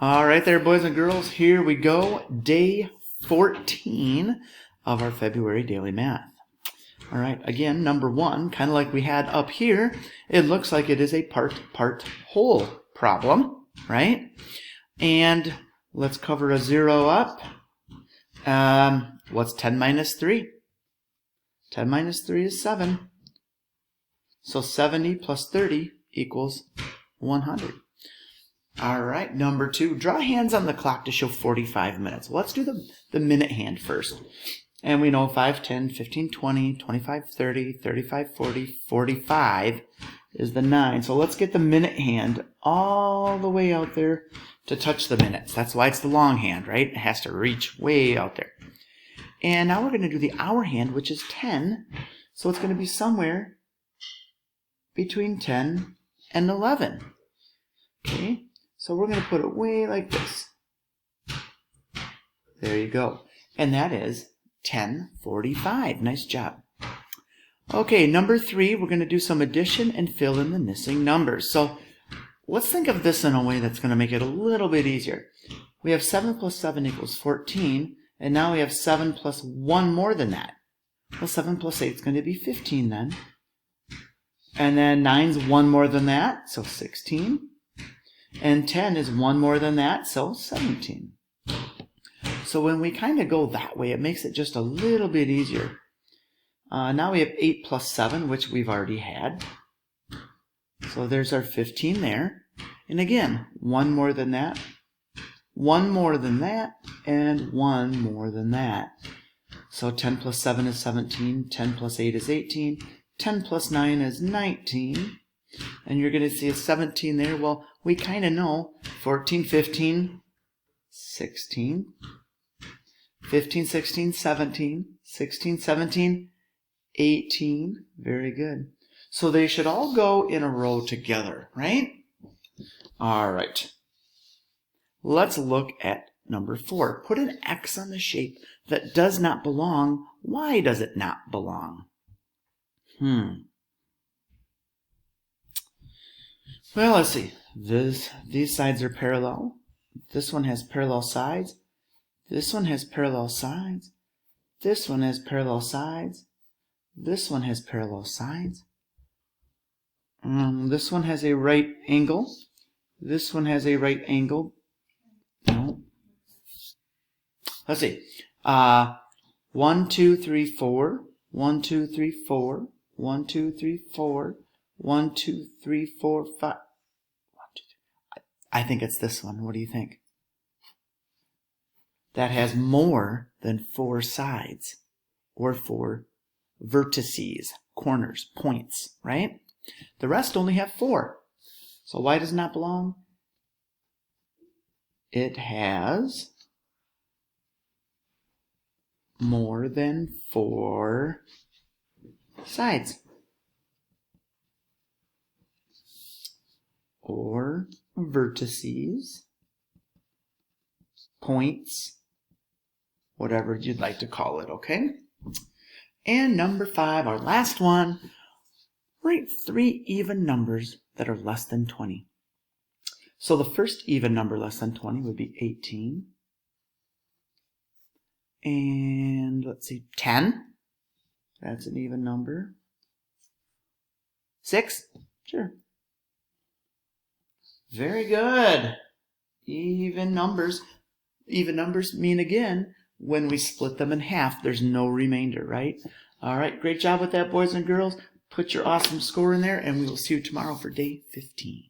All right there, boys and girls, here we go. Day 14 of our February daily math. All right, again, number one, kind of like we had up here, it looks like it is a part-whole problem, right? And let's cover a zero up. What's 10 minus 3? 10 minus 3 is 7. So 70 plus 30 equals 100. All right, number two, draw hands on the clock to show 45 minutes. Well, let's do the minute hand first. And we know 5, 10, 15, 20, 25, 30, 35, 40, 45 is the 9. So let's get the minute hand all the way out there to touch the minutes. That's why it's the long hand, right? It has to reach way out there. And now we're going to do the hour hand, which is 10. So it's going to be somewhere between 10 and 11. Okay? So we're going to put it way like this. There you go. And that is 10:45. Nice job. Okay, number three, we're going to do some addition and fill in the missing numbers. So let's think of this in a way that's going to make it a little bit easier. We have 7 plus 7 equals 14, and now we have 7 plus 1 more than that. Well, 7 plus 8 is going to be 15 then. And then 9's 1 more than that, so 16. And 10 is 1 more than that, so 17. So when we kind of go that way, it makes it just a little bit easier. Now we have 8 plus 7, which we've already had. So there's our 15 there. And again, 1 more than that, 1 more than that, and 1 more than that. So 10 plus 7 is 17, 10 plus 8 is 18, 10 plus 9 is 19. And you're going to see a 17 there. Well, we kind of know 14, 15, 16, 15, 16, 17, 16, 17, 18. Very good. So they should all go in a row together, right? All right. Let's look at number 4. Put an X on the shape that does not belong. Why does it not belong? Well, let's see. These sides are parallel. This one has parallel sides. This one has parallel sides. This one has parallel sides. This one has parallel sides. This one has a right angle. This one has a right angle. No. Let's see. 1, 2, 3, 4. 1, 2, 3, 4. 1, 2, 3, 4. 1, 2, 3, 4, 5. 1, 2, 3. I think it's this one. What do you think? That has more than 4 sides or 4 vertices, corners, points, right? The rest only have 4. So why does it not belong? It has more than 4 sides or vertices, points, whatever you'd like to call it, okay? And number 5, our last one, write 3 even numbers that are less than 20. So the first even number less than 20 would be 18. And let's see, 10. That's an even number. 6? Sure. Very good. Even numbers. Even numbers mean, again, when we split them in half, there's no remainder, right? All right, great job with that, boys and girls. Put your awesome score in there, and we will see you tomorrow for day 15.